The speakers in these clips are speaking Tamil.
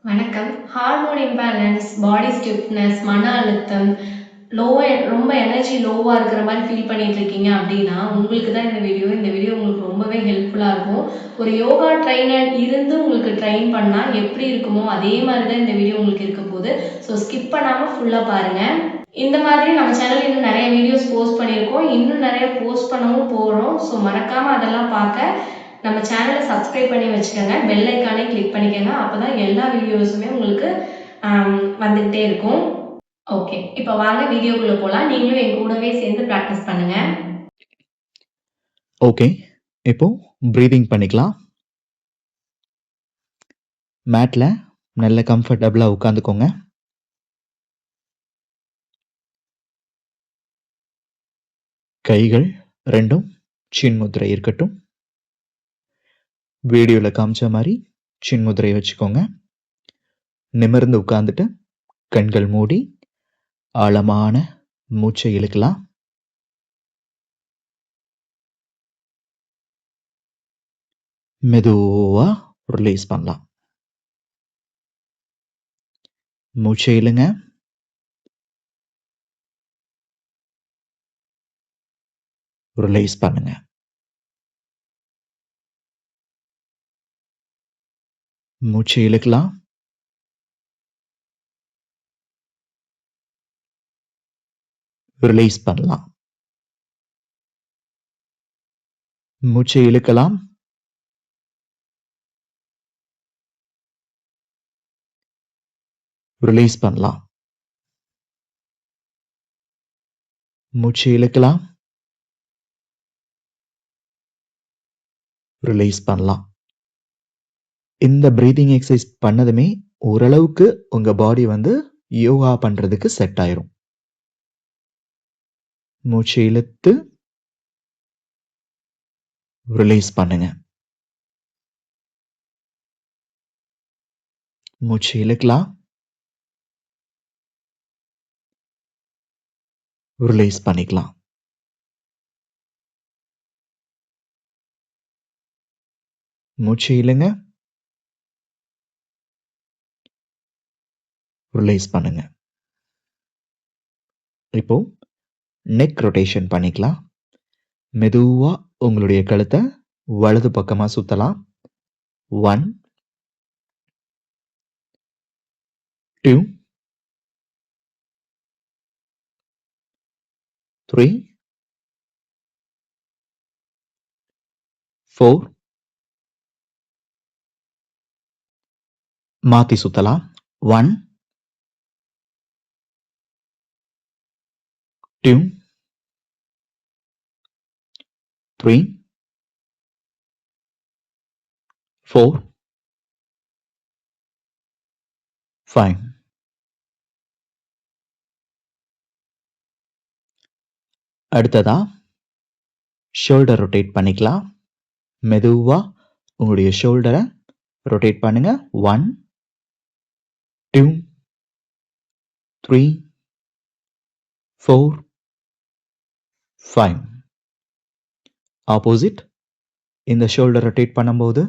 வணக்கம். ஹார்மோன் இம்பேலன்ஸ், பாடி ஸ்டிஃப்னஸ், மன அழுத்தம், ரொம்ப எனர்ஜி லோவா இருக்கிற மாரி ஃபீல் பண்ணிட்டு இருக்கீங்க அப்படின்னா, உங்களுக்கு தான் இந்த வீடியோ. இந்த வீடியோ உங்களுக்கு ரொம்பவே ஹெல்ப்ஃபுல்லா இருக்கும். ஒரு யோகா ட்ரெய்னர் இருந்து உங்களுக்கு ட்ரெயின் பண்ணா எப்படி இருக்குமோ, அதே மாரி தான் இந்த வீடியோ உங்களுக்கு இருக்க போது. ஸோ ஸ்கிப் பண்ணாம ஃபுல்லா பாருங்க. இந்த மாதிரி நம்ம சேனல்ல இன்னும் நெறைய வீடியோஸ் போஸ்ட் பண்ணியிருக்கோம். இன்னும் நெறைய போஸ்ட் பண்ணவும் போறோம். ஸோ மறக்காம அதெல்லாம் பார்க்க நம்ம சேனலை சப்ஸ்கிரைப் பண்ணி வச்சுக்கோங்க. பெல் ஐக்கானே கிளிக் பண்ணிக்கோங்க. அப்பதான் எல்லா வீடியோஸுமே உங்களுக்கு வந்துகிட்டே இருக்கும். ஓகே, இப்போ வாங்க வீடியோக்குள்ள போலாம். நீங்களும் என் கூடவே சேர்ந்து ப்ராக்டிஸ் பண்ணுங்க. ஓகே, இப்போ ப்ரீதிங் பண்ணிக்கலாம். மேட்ல நல்ல கம்ஃபர்டபுளா உட்காந்துக்கோங்க. கைகள் ரெண்டும் சின்முத்திரை இருக்கட்டும். வீடியோல காமிச்ச மாதிரி சின்முத்திரை வச்சுக்கோங்க. நிமிர்ந்து உட்கார்ந்துட்டு கண்கள் மூடி ஆழமான மூச்சை இழுக்கலாம். மெதுவா ரிலீஸ் பண்ணலாம். மூச்சை இழுங்க, ரிலீஸ் பண்ணுங்க. மூச்சை இழுக்கலாம், ரிலீஸ் பண்ணலாம். மூச்சை இழுக்கலாம், ரிலீஸ் பண்ணலாம். மூச்சை இழுக்கலாம், ரிலீஸ் பண்ணலாம். இந்த பிரீதிங் எக்ஸசைஸ் பண்ணதுமே ஓரளவுக்கு உங்க பாடி யோகா பண்றதுக்கு செட் ஆயிரும். மூச்சு இழுத்து ரிலீஸ் பண்ணுங்க. மூச்சு இழுக்கலாம், ரிலீஸ் பண்ணிக்கலாம். மூச்சு இழுங்க, ரிலீஸ் பண்ணுங்க. இப்போ நெக் ரொட்டேஷன் பண்ணிக்கலாம். மெதுவா உங்களுடைய கழுத்தை வலது பக்கமா சுத்தலாம். 1 2 3 4 மாத்தி சுத்தலாம். 1 2 3 4 5. அடுத்ததா ஷோல்டர் ரொட்டேட் பண்ணிக்கலாம். மெதுவா உங்களுடைய ஷோல்டரை ரொட்டேட் பண்ணுங்க. 1 2 3 4 5. ஆப்போசிட். இந்த ஷோல்டர் ரொட்டேட் பண்ணும்போது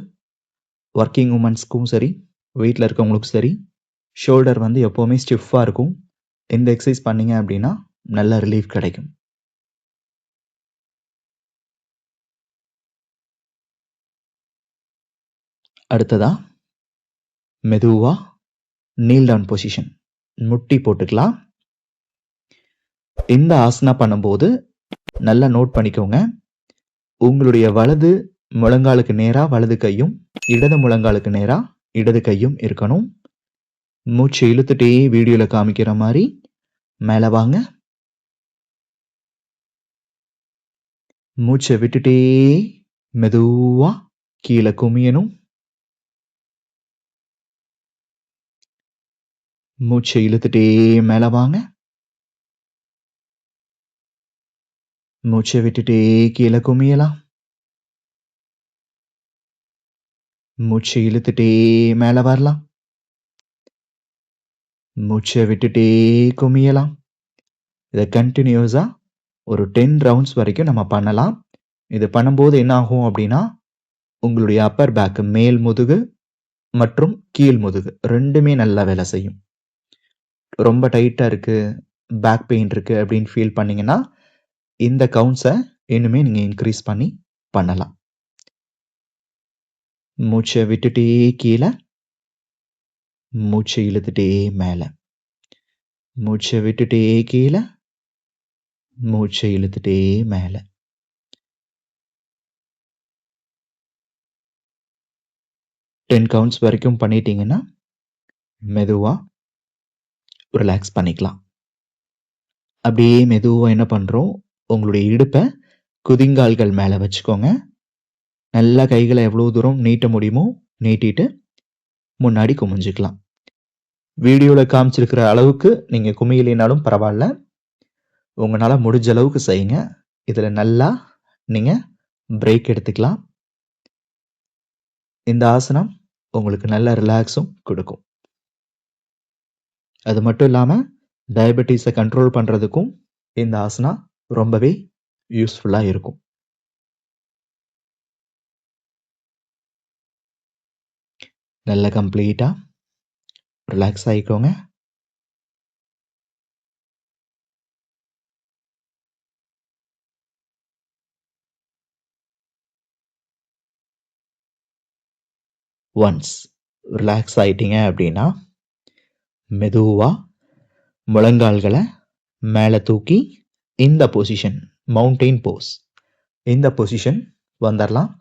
ஒர்க்கிங் உமன்ஸ்க்கும் சரி, வீட்டில் இருக்கவங்களுக்கும் சரி, ஷோல்டர் எப்போவுமே ஸ்டிஃபாக இருக்கும். இந்த எக்ஸசைஸ் பண்ணீங்க அப்படின்னா நல்ல ரிலீஃப் கிடைக்கும். அடுத்ததா மெதுவா நீல் டவுன் பொசிஷன், முட்டி போட்டுக்கலாம். இந்த ஆசனா பண்ணும்போது நல்லா நோட் பண்ணிக்கோங்க. உங்களுடைய வலது முழங்காலுக்கு நேரா வலது கையும், இடது முழங்காலுக்கு நேரா இடது கையும் இருக்கணும். மூச்சு இழுத்துட்டே வீடியோல காமிக்கிற மாதிரி மேல வாங்க. மூச்சை விட்டுட்டே மெதுவா கீழே குமியணும். மூச்சை இழுத்துட்டே மேல வாங்க. மூச்சை விட்டுட்டே கீழே குமியலாம். மூச்சை இழுத்துட்டே மேல வரலாம். மூச்சை விட்டுட்டே குமியலாம். இதை கண்டினியூஸா ஒரு 10 ரவுண்ட்ஸ் வரைக்கும் நம்ம பண்ணலாம். இது பண்ணும்போது என்ன ஆகும் அப்படின்னா, உங்களுடைய அப்பர் பேக், மேல் முதுகு, மற்றும் கீழ் முதுகு 2மே நல்லா வேலை செய்யும். ரொம்ப டைட்டா இருக்கு, பேக் பெயின் இருக்கு அப்படின்னு ஃபீல் பண்ணீங்கன்னா, இந்த கவுண்ட்ஸ இன்னுமே நீங்க இன்க்ரீஸ் பண்ணி பண்ணலாம். மூச்ச விட்டுட்டே கீழ, மூச்ச இழுத்துட்டே மேல. மூச்ச விட்டுட்டே கீழ, மூச்ச இழுத்துட்டே மேல. டென் கவுண்ட்ஸ் வரைக்கும் பண்ணிட்டீங்கன்னா, மெதுவா ரிலாக்ஸ் பண்ணிக்கலாம். அப்படியே மெதுவா என்ன பண்றோம், உங்களுடைய இடுப்ப குதிங்கால்கள் மேல வச்சுக்கோங்க. நல்லா கைகள எவ்வளோ தூரம் நீட்ட முடியுமோ நீட்டிட்டு முன்னாடி குமிஞ்சுக்கலாம். வீடியோல காமிச்சிருக்கிற அளவுக்கு நீங்க குமியலைனாலும் பரவாயில்ல. உங்களால முடிஞ்ச அளவுக்கு செய்யுங்க. இதுல நல்லா நீங்க பிரேக் எடுத்துக்கலாம். இந்த ஆசனம் உங்களுக்கு நல்ல ரிலாக்ஸும் கொடுக்கும். அது மட்டும் இல்லாம டயபெட்டிஸை கண்ட்ரோல் பண்றதுக்கும் இந்த ஆசனா ரொம்பவே யூஸ்ஃபுல்லா இருக்கும். நல்ல கம்ப்ளீட்டா ரிலாக்ஸ் ஆயிக்கோங்க. ஒன்ஸ் ரிலாக்ஸ் ஆயிட்டீங்க அப்படின்னா மெதுவா முழங்கால்களை மேலே தூக்கி இந்த பொசிஷன் மவுண்டெயின் போஸ் இந்த பொசிஷன் வந்துடலாம்.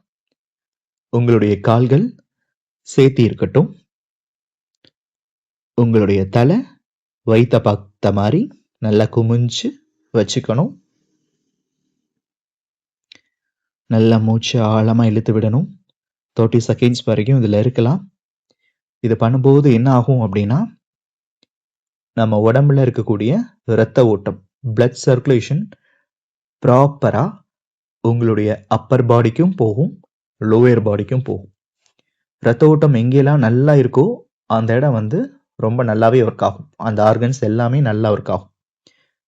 உங்களுடைய கால்கள் சேர்த்தி இருக்கட்டும். உங்களுடைய தலை வைத்த பார்த்த மாதிரி நல்லா குமிஞ்சு வச்சுக்கணும். நல்லா மூச்சு ஆழமாக இழுத்து விடணும். 30 செகண்ட்ஸ் வரைக்கும் இதில் இருக்கலாம். இது பண்ணும்போது என்ன ஆகும் அப்படின்னா, நம்ம உடம்புல இருக்கக்கூடிய இரத்த ஓட்டம் பிளட் சர்க்குலேஷன் ப்ராப்பராக உங்களுடைய அப்பர் பாடிக்கும் போகும், லோயர் பாடிக்கும் போகும். இரத்த ஓட்டம் எங்கெல்லாம் நல்லா இருக்கோ அந்த இடம் வந்து ரொம்ப நல்லாவே ஒர்க் ஆகும். அந்த ஆர்கன்ஸ் எல்லாமே நல்லா ஒர்க் ஆகும்.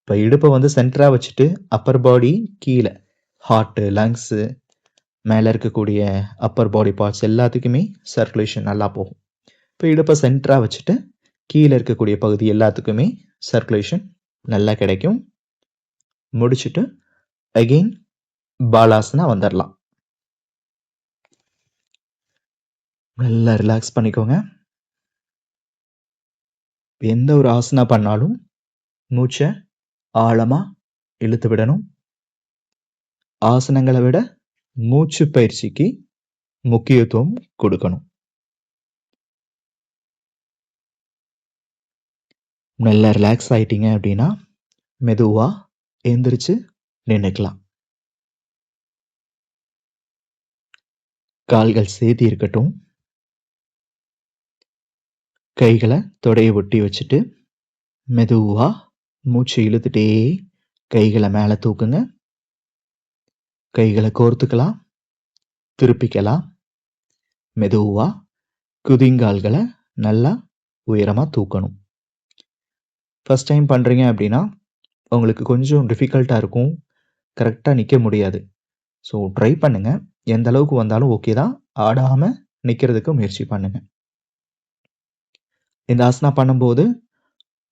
இப்போ இடுப்பை வந்து சென்டராக வச்சுட்டு அப்பர் பாடி கீழே ஹார்ட்டு, லங்ஸு, மேலே இருக்கக்கூடிய அப்பர் பாடி பார்ட்ஸ் எல்லாத்துக்குமே சர்க்குலேஷன் நல்லா போகும். இப்போ இடுப்பை சென்டராக வச்சுட்டு கீழே இருக்கக்கூடிய பகுதி எல்லாத்துக்குமே சர்க்குலேஷன் நல்லா கிடைக்கும். முடிச்சுட்டு அகெயின் பாலாசனா வந்துடலாம். நல்லா ரிலாக்ஸ் பண்ணிக்கோங்க. எந்த ஒரு ஆசனா பண்ணாலும் மூச்சை ஆழமாக இழுத்து விடணும். ஆசனங்களை விட மூச்சு பயிற்சிக்கு முக்கியத்துவம் கொடுக்கணும். நல்லா ரிலாக்ஸ் ஆயிட்டீங்க அப்படின்னா மெதுவா எந்திரிச்சு நின்னுக்கலாம். கால்கள் சேர்த்தி இருக்கட்டும். கைகளை தொடையை ஒட்டி வச்சுட்டு மெதுவா மூச்சு இழுத்துட்டே கைகளை மேலே தூக்குங்க. கைகளை கோர்த்துக்கலாம், திருப்பிக்கலாம். மெதுவா குதிங்கால்களை நல்லா உயரமாக தூக்கணும். ஃபர்ஸ்ட் டைம் பண்ணுறீங்க அப்படின்னா உங்களுக்கு கொஞ்சம் டிஃபிகல்ட்டாக இருக்கும், கரெக்டாக நிற்க முடியாது. ஸோ ட்ரை பண்ணுங்க. எந்த அளவுக்கு வந்தாலும் ஓகே தான். ஆடாமல் நிற்கிறதுக்கு முயற்சி பண்ணுங்க. இந்த ஆசனா பண்ணும்போது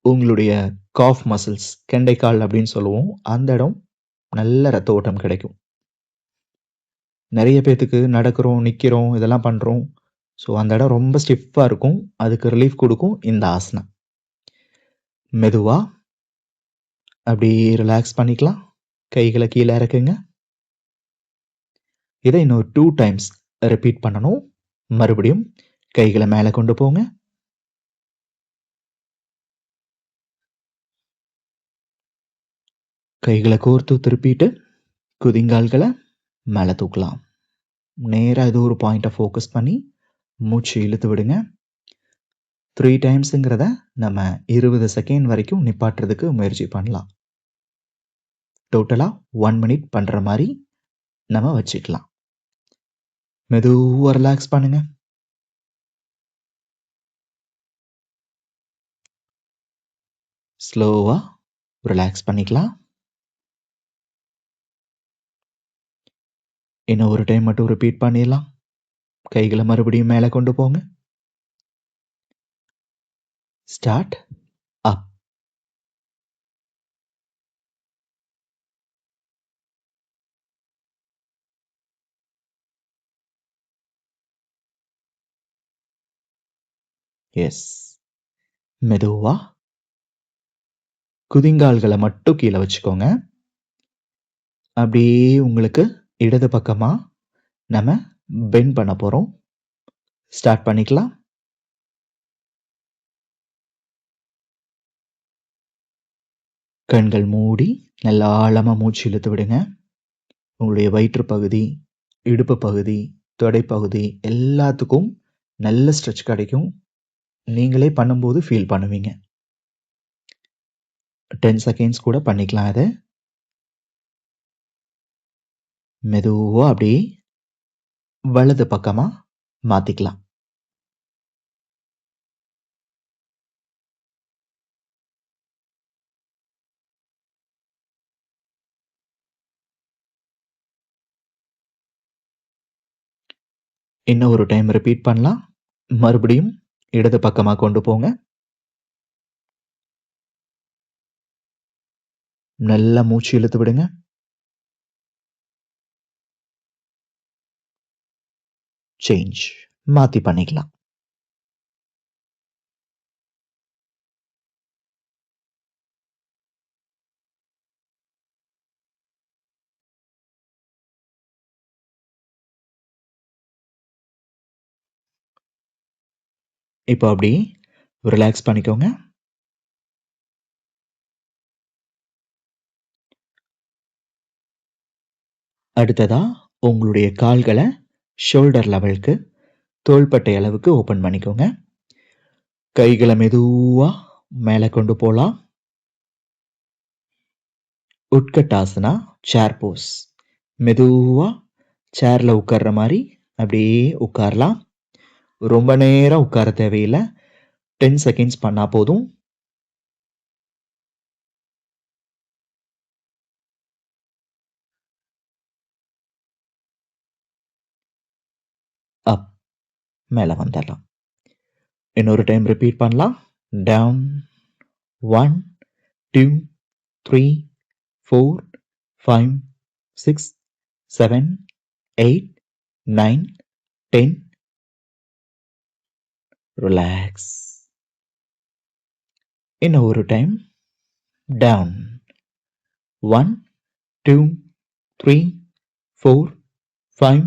உங்களுடைய காஃப் மசில்ஸ், கெண்டைக்கால் அப்படின்னு சொல்லுவோம், அந்த இடம் நல்ல ரத்த ஓட்டம் கிடைக்கும். நிறைய பேத்துக்கு நடக்கிறோம், நிற்கிறோம், இதெல்லாம் பண்ணுறோம். ஸோ அந்த இடம் ரொம்ப ஸ்டிஃபாக இருக்கும். அதுக்கு ரிலீஃப் கொடுக்கும் இந்த ஆசனா. மெதுவா அப்படியே ரிலாக்ஸ் பண்ணிக்கலாம். கைகளை கீழே இறக்குங்க. இதை இன்னும் 2 டைம்ஸ் ரிப்பீட் பண்ணணும். மறுபடியும் கைகளை மேலே கொண்டு போங்க. கைகளை கோர்த்து திருப்பிட்டு குதிங்கால்களை மேலே தூக்கலாம். நேராக ஏதோ ஒரு பாயிண்ட்டை ஃபோக்கஸ் பண்ணி மூச்சு இழுத்து விடுங்க. 3 டைம்ஸுங்கிறத நம்ம 20 செகண்ட் வரைக்கும் நிப்பாட்டுறதுக்கு முயற்சி பண்ணலாம். டோட்டலாக 1 மினிட் பண்ணுற மாதிரி நம்ம வச்சுக்கலாம். மெதுவாக ரிலாக்ஸ் பண்ணுங்க. ஸ்லோவாக ரிலாக்ஸ் பண்ணிக்கலாம். இன்னும் ஒரு டைம் மட்டும் ரிப்பீட் பண்ணிடலாம். கைகளை மறுபடியும் மேலே கொண்டு போங்க. ஸ்டார்ட். அப். எஸ். மெதுவா குதிங்கால்களை மட்டும் கீழே வச்சுக்கோங்க. அப்படியே உங்களுக்கு இடது பக்கமா நம்ம பெண்ட் பண்ண போறோம். ஸ்டார்ட் பண்ணிக்கலாம். கண்கள் மூடி நல்லா ஆழமா மூச்சு இழுத்து விடுங்க. உங்களுடைய வயிற்று பகுதி, இடுப்பு பகுதி, தொடை பகுதி எல்லாத்துக்கும் நல்ல ஸ்ட்ரெச் கிடைக்கும். நீங்களே பண்ணும்போது ஃபீல் பண்ணுவீங்க. 10 செகண்ட்ஸ் கூட பண்ணிக்கலாம். அதை மெதுவா அப்படியே வலது பக்கமா மாத்திக்கலாம். இன்னும் ஒரு டைம் ரிப்பீட் பண்ணலாம். மறுபடியும் இடது பக்கமா கொண்டு போங்க. நல்லா மூச்சு இழுத்து விடுங்க. சேஞ்ச் மாத்தி பண்ணிக்கலாம். இப்போ அப்படி ரிலாக்ஸ் பண்ணிக்கோங்க. அடுத்ததா உங்களுடைய கால்களை ஷோல்டர் லெவலுக்கு, தோள்பட்டை அளவுக்கு ஓபன் பண்ணிக்கோங்க. கைகளை மெதுவா மேலே கொண்டு போலாம். உட்கட்டாசனா சேர் போஸ். மெதுவா சேர்ல உட்கார்ற மாதிரி அப்படியே உட்காரலாம். ரொம்ப நேரம் உட்கார தேவையில்லை. 10 செகண்ட்ஸ் பண்ணா போதும். அப். மேலே வந்துடலாம். இன்னொரு டைம் ரிப்பீட் பண்ணலாம். டவுன். 1 2 3 4 5 6 7 8 9 10. ரிலாக்ஸ். இன்னும் ஒரு டைம். டவுன். 1 2 3 4 5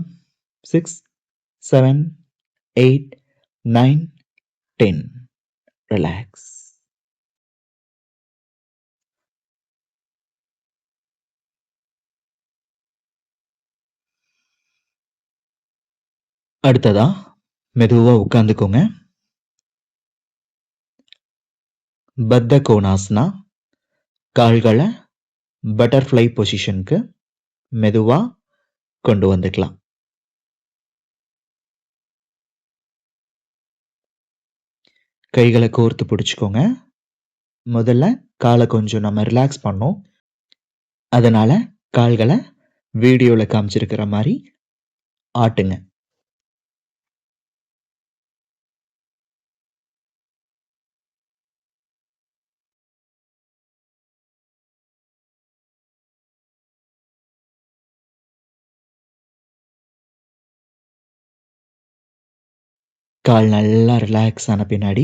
6 7 8 9 10. ரிலாக்ஸ். அடுத்ததா மெதுவா உட்கார்ந்துக்கோங்க. பத்த கோணாசனா. கால்களை பட்டர்ஃப்ளை பொசிஷனுக்கு மெதுவா கொண்டு வந்துக்கலாம். கைகளை கோர்த்து பிடிச்சுக்கோங்க. முதல்ல காலை கொஞ்சம் நம்ம ரிலாக்ஸ் பண்ணோம். அதனால கால்களை வீடியோல காமிச்சிருக்கிற மாதிரி ஆட்டுங்க. கால் நல்லா ரிலாக்ஸ் ஆன பின்னாடி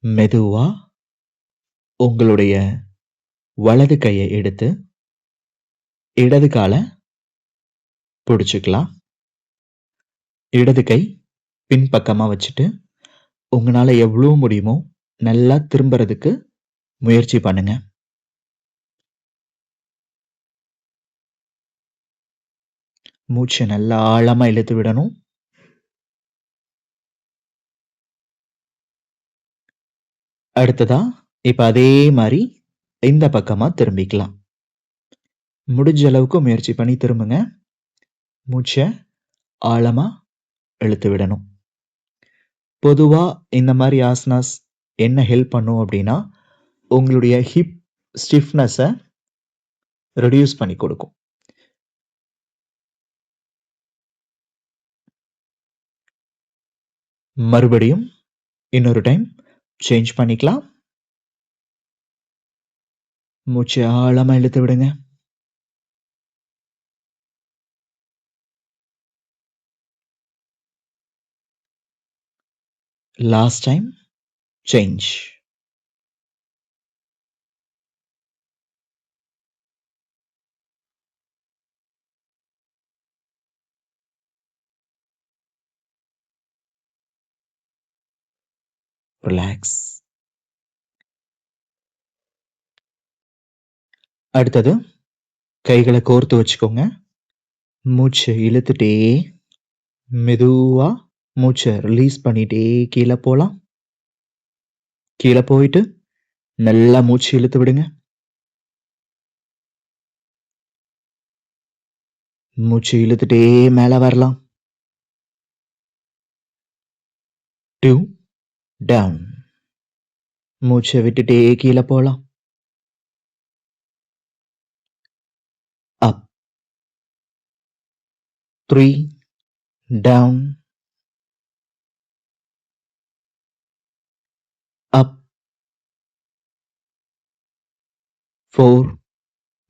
மெதுவா உங்களுடைய வலது கையை எடுத்து இடது காலை பிடிச்சுக்கலாம். இடது கை பின்பக்கமா வச்சுட்டு உங்களால எவ்வளவு முடியுமோ நல்லா திரும்புறதுக்கு முயற்சி பண்ணுங்க. மூச்சை நல்லா ஆழமா இழுத்து விடணும். அடுத்ததா இப்ப அதே மாதிரி இந்த பக்கமா திரும்பிக்கலாம். முடிஞ்ச அளவுக்கு முயற்சி பண்ணி திரும்புங்க. மூச்சை ஆழமா இழுத்து விடணும். பொதுவா இந்த மாதிரி ஆசனாஸ் என்ன ஹெல்ப் பண்ணும் அப்படின்னா உங்களுடைய ஹிப் ஸ்டிஃப்னஸை ரெடியூஸ் பண்ணி கொடுக்கும். மறுபடியும் இன்னொரு டைம் சேஞ்ச் பண்ணிக்கலாம். மூச்சு ஆழமா இழுத்து விடுங்க. Last time change. ரிலாக்ஸ். அடுத்தது கைகளை கோர்த்து வச்சுக்கோங்க. மூச்சை இழுத்துட்டே மெதுவா மூச்சை ரிலீஸ் பண்ணிட்டே கீழே போலாம். கீழே போயிட்டு நல்லா மூச்சு இழுத்து விடுங்க. மூச்சு இழுத்துட்டே மேல வரலாம். 2 டவுன். மூச்சை விட்டுட்டே கீழே போலாம். அப். 3 டவுன். அப். 4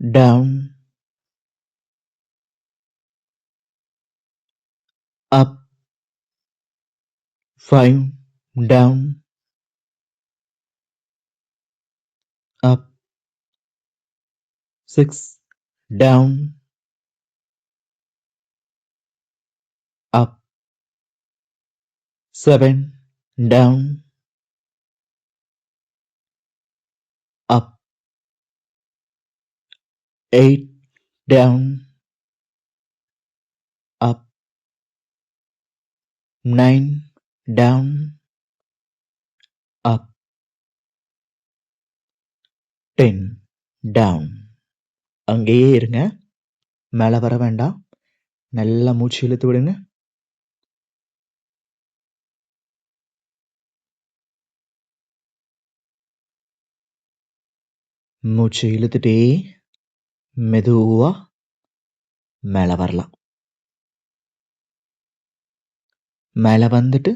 டவுன். அப். 5 டவுன். அப். 6 டவுன். அப். 7 டவுன். அப். 8 டவுன். அப். 9 டவுன். அப். 10 டவுன். அங்கேயே இருங்க, மேலே வர வேண்டாம். நல்லா மூச்சு இழுத்து விடுங்க. மூச்சு இழுத்துட்டே மெதுவா மேலே வரலாம். மேலே வந்துட்டு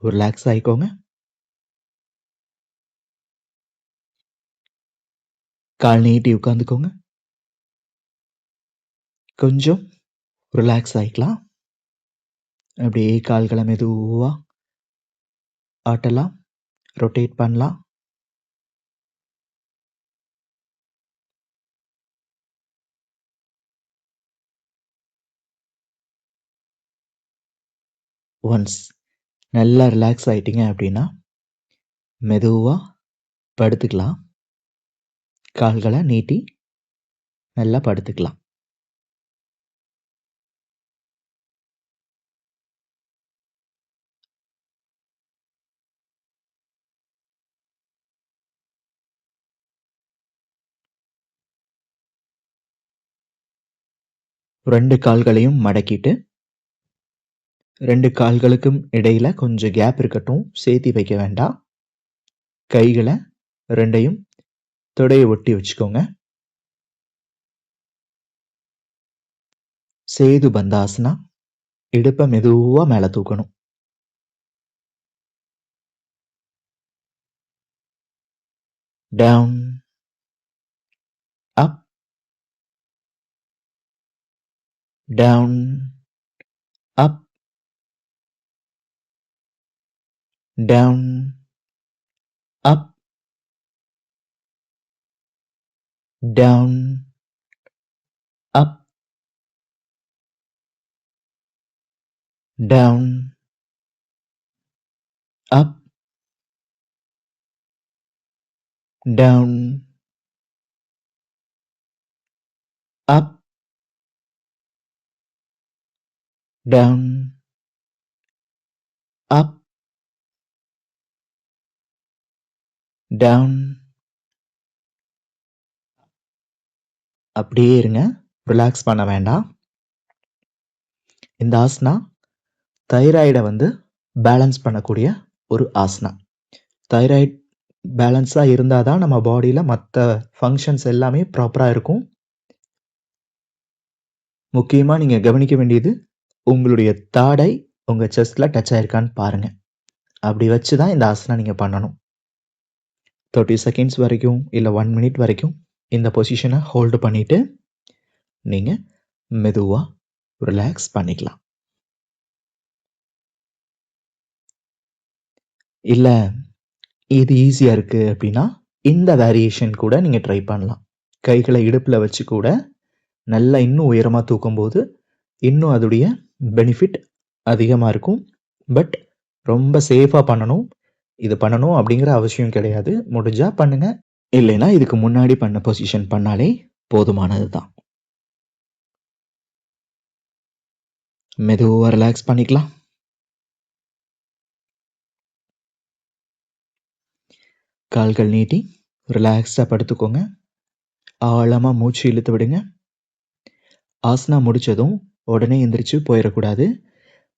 ரிலாக்ஸ் ஆயிக்கோங்க. கால் நீட்டி உட்காந்துக்கோங்க. கொஞ்சம் ரிலாக்ஸ் ஆயிக்கலாம். அப்படியே கால்களை மெதுவா ஆட்டலாம், ரொட்டேட் பண்ணலாம். ஒன்ஸ் நல்லா ரிலாக்ஸ் ஆயிட்டீங்க அப்படின்னா மெதுவா படுத்துக்கலாம். கால்களை நீட்டி நல்லா படுத்துக்கலாம். ரெண்டு கால்களையும் மடக்கிட்டு 2 கால்களுக்கும் இடையில கொஞ்சம் கேப் இருக்கட்டும், சேர்த்தி வைக்க வேண்டாம். கைகளை 2யும் தொடையை ஒட்டி வச்சுக்கோங்க. சேது பந்தாசனா. இடுப்பை மெதுவா மேல தூக்கணும். டவுன். அப். டவுன். அப். டவுன். அப். டவுன். அப். டவுன். அப். டவுன். அப். டவுன். அப். டவுன். அப்படியே இருங்க, ரிலாக்ஸ் பண்ண வேண்டாம். இந்த ஆசனா தைராய்டை பேலன்ஸ் பண்ணக்கூடிய ஒரு ஆசனா. தைராய்டு பேலன்ஸாக இருந்தால் தான் நம்ம பாடியில் மற்ற ஃபங்க்ஷன்ஸ் எல்லாமே ப்ராப்பராக இருக்கும். முக்கியமாக நீங்கள் கவனிக்க வேண்டியது உங்களுடைய தாடை உங்கள் செஸ்டில் டச் ஆயிருக்கான்னு பாருங்கள். அப்படி வச்சு தான் இந்த ஆசனா நீங்கள் பண்ணணும். 30 செகண்ட்ஸ் வரைக்கும் இல்லை 1 மினிட் வரைக்கும் இந்த பொசிஷனை ஹோல்டு பண்ணிவிட்டு நீங்கள் மெதுவாக ரிலாக்ஸ் பண்ணிக்கலாம். இல்லை இது ஈஸியாக இருக்குது அப்படின்னா இந்த வேரியேஷன் கூட நீங்கள் ட்ரை பண்ணலாம். கைகளை இடுப்பில் வச்சு கூட நல்லா இன்னும் உயரமாக தூக்கும்போது இன்னும் அதோடைய பெனிஃபிட் அதிகமாக இருக்கும். பட் ரொம்ப சேஃபாக பண்ணணும். இது பண்ணணும் அப்படிங்கிற அவசியம் கிடையாது. முடிஞ்சால் பண்ணுங்க, இல்லைன்னா இதுக்கு முன்னாடி பண்ண பொசிஷன் பண்ணாலே போதுமானது தான். மெதுவாக ரிலாக்ஸ் பண்ணிக்கலாம். கால்கள் நீட்டி ரிலாக்ஸாக படுத்துக்கோங்க. ஆழமாக மூச்சு இழுத்து விடுங்க. ஆசனா முடித்ததும் உடனே எந்திரிச்சு போயிடக்கூடாது.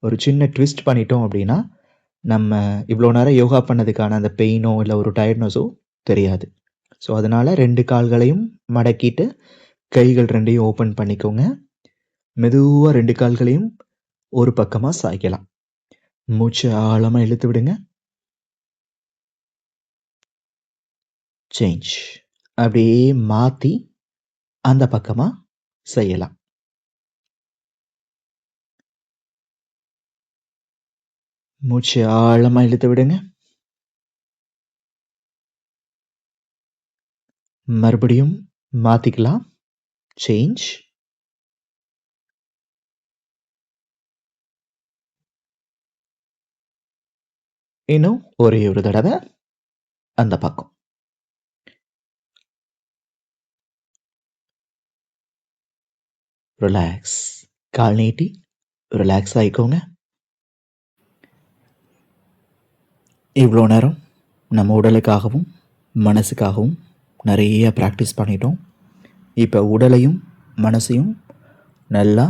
ஒரு சின்ன ட்விஸ்ட் பண்ணிட்டோம் அப்படின்னா நம்ம இவ்வளோ நேரம் யோகா பண்ணதுக்கான அந்த பெயினோ இல்லை ஒரு டயர்ட்னஸோ தெரியாது. ஸோ அதனால் 2 கால்களையும் மடக்கிட்டு கைகள் 2ஐயும் ஓப்பன் பண்ணிக்கோங்க. மெதுவாக 2 கால்களையும் ஒரு பக்கமாக சாய்க்கலாம். மூச்சு ஆழமாக இழுத்து விடுங்க. சேஞ்ச். அப்படியே மாற்றி அந்த பக்கமாக செய்யலாம். மூச்சு ஆழமாக இழுத்து விடுங்க. மறுபடியும் மாற்றிக்கலாம். சேஞ்ச். இன்னும் ஒரே ஒரு தடவை அந்த பக்கம். ரிலாக்ஸ். கால் நீட்டி ரிலாக்ஸ் ஆகிக்கோங்க. இவ்வளோ நேரம் நம்ம உடலுக்காகவும் மனசுக்காகவும் நிறைய ப்ராக்டிஸ் பண்ணிட்டோம். இப்போ உடலையும் மனசையும் நல்லா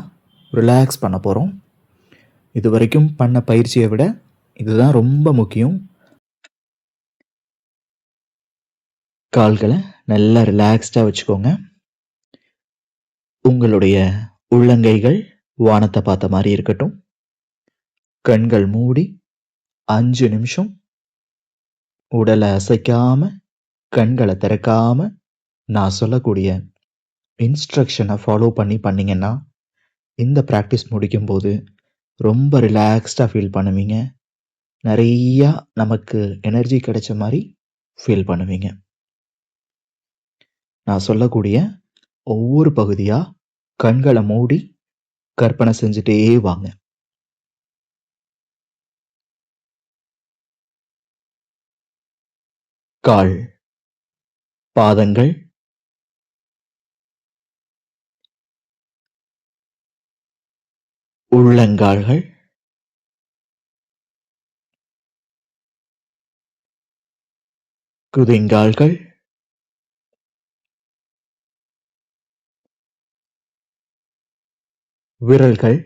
ரிலாக்ஸ் பண்ண போகிறோம். இது வரைக்கும் பண்ண பயிற்சியை விட இதுதான் ரொம்ப முக்கியம். கால்களை நல்லா ரிலாக்ஸ்டாக வச்சுக்கோங்க. உங்களுடைய உள்ளங்கைகள் வானத்தை பார்த்த மாதிரி இருக்கட்டும். கண்கள் மூடி 5 நிமிஷம் உடலை அசைக்காம கண்களை திறக்காம நான் சொல்லக்கூடிய இன்ஸ்ட்ரக்ஷனை ஃபாலோ பண்ணிங்கன்னா இந்த ப்ராக்டிஸ் முடிக்கும்போது ரொம்ப ரிலாக்ஸ்டாக ஃபீல் பண்ணுவீங்க. நிறையா நமக்கு எனர்ஜி கிடைச்ச மாதிரி ஃபீல் பண்ணுவீங்க. நான் சொல்லக்கூடிய ஒவ்வொரு பகுதியாக கண்களை மூடி கற்பனை செஞ்சுட்டே வாங்க. கால், பாதங்கள், உள்ளங்கால்கள், குதிங்கால்கள், விரல்கள்,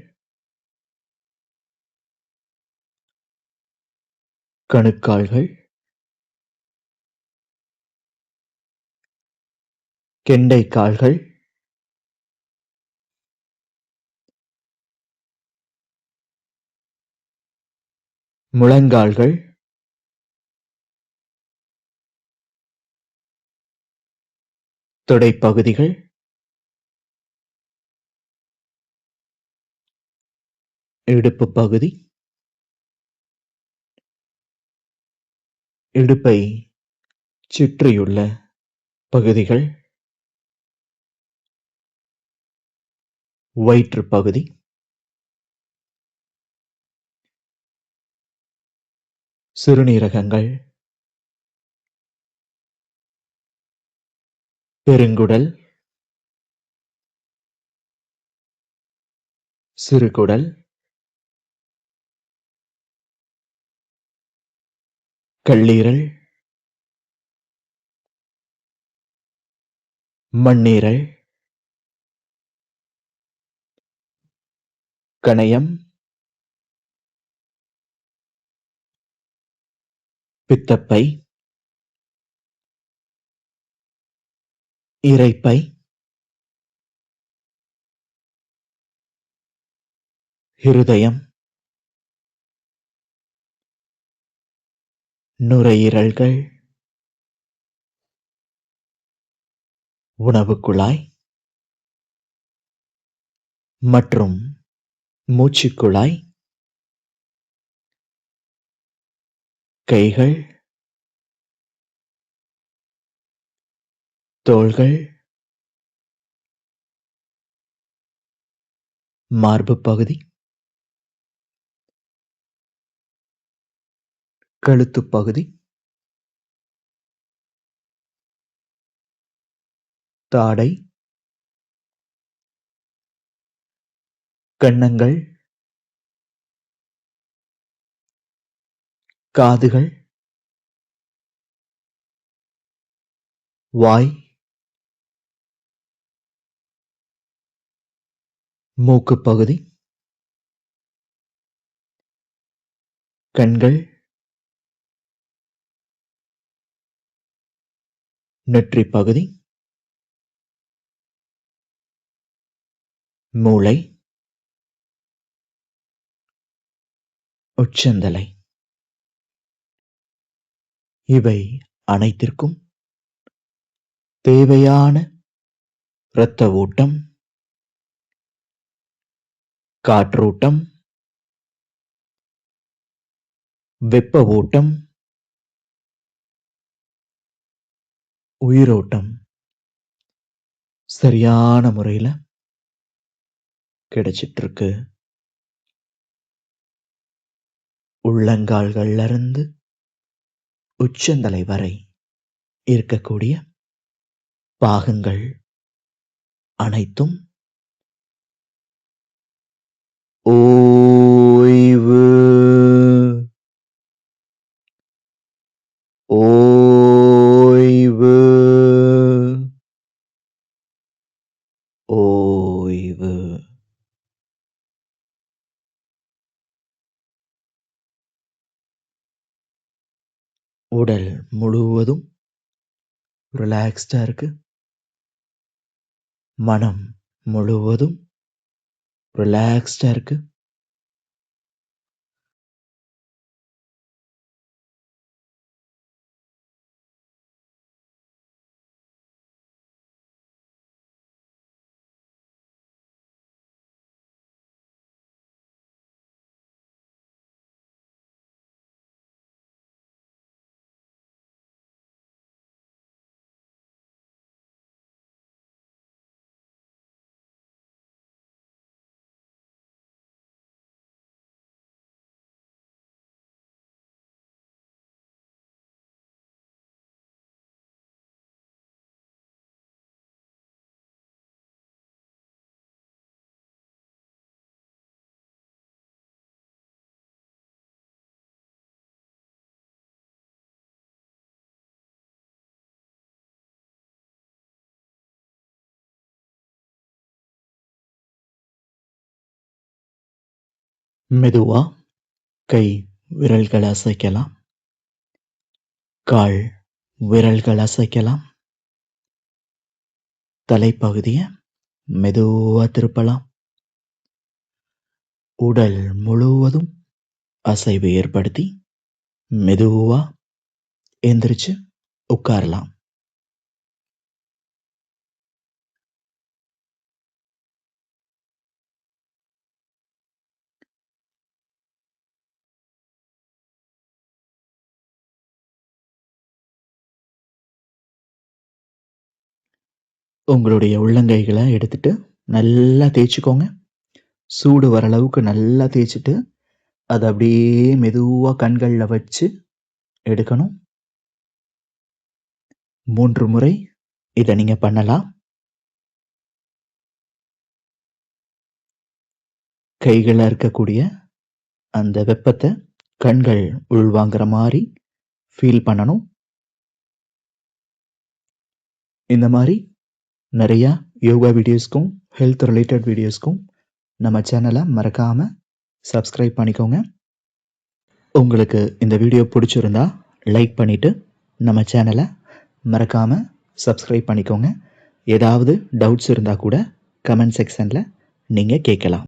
கணுக்கால்கள், கெண்டைக்கால்கள், முழங்கால்கள், தொடைப்பகுதிகள், இடுப்பு பகுதி, இடுப்பை சுற்றியுள்ள பகுதிகள், வயிற்று பகுதி, சிறுநீரகங்கள், பெருங்குடல், சிறுகுடல், கல்லீரல், மண்ணீரல், கணையம், பித்தப்பை, இரைப்பை, இருதயம், நுரையீரல்கள், உணவுக் குழாய் மற்றும் மூச்சுக்குழாய், கைகள், தோள்கள், மார்புப் பகுதி, கழுத்துப் பகுதி, தாடை, கன்னங்கள், காதுகள், வாய், மூக்குப் பகுதி, கண்கள், நெற்றிப் பகுதி, மூளை, உச்சந்தலை. இவை அனைத்திற்கும் தேவையான இரத்த ஓட்டம், காற்றோட்டம், வெப்ப ஓட்டம், உயிரோட்டம் சரியான முறையில கிடைச்சிட்டு இருக்கு. உள்ளங்கால்கள்ல இருந்து உச்சந்தலை வரை இருக்கக்கூடிய பாகங்கள் அனைத்தும் ஓய்வு ஓய்வு ஓய்வு. உடல் முழுவதும் ரிலாக்ஸ்டா இருக்கு. மனம் முழுவதும் ரிலாக்ஸ்டா இருக்கு. மெதுவா கை விரல்களை அசைக்கலாம். கால் விரல்கள் அசைக்கலாம். தலைப்பகுதியை மெதுவா திருப்பலாம். உடல் முழுவதும் அசைவு ஏற்படுத்தி மெதுவா எந்திரிச்சு உட்காரலாம். உங்களுடைய உள்ளங்கைகளை எடுத்துட்டு நல்லா தேய்ச்சிக்கோங்க. சூடு வர அளவுக்கு நல்லா தேய்ச்சிட்டு அதை அப்படியே மெதுவா கண்கள்ல வச்சு எடுக்கணும். 3 முறை இதை நீங்க பண்ணலாம். கைகளில் இருக்கக்கூடிய அந்த வெப்பத்தை கண்கள் உள்வாங்கிற மாதிரி ஃபீல் பண்ணணும். இந்த மாதிரி நிறைய யோகா வீடியோஸ்க்கும் ஹெல்த் ரிலேட்டட் வீடியோஸ்க்கும் நம்ம சேனலை மறக்காம சப்ஸ்கிரைப் பண்ணிக்கோங்க. உங்களுக்கு இந்த வீடியோ பிடிச்சிருந்தா லைக் பண்ணிட்டு நம்ம சேனலை மறக்காம சப்ஸ்கிரைப் பண்ணிக்கோங்க. ஏதாவது டவுட்ஸ் இருந்தால் கூட கமெண்ட் செக்ஷனில் நீங்கள் கேட்கலாம்.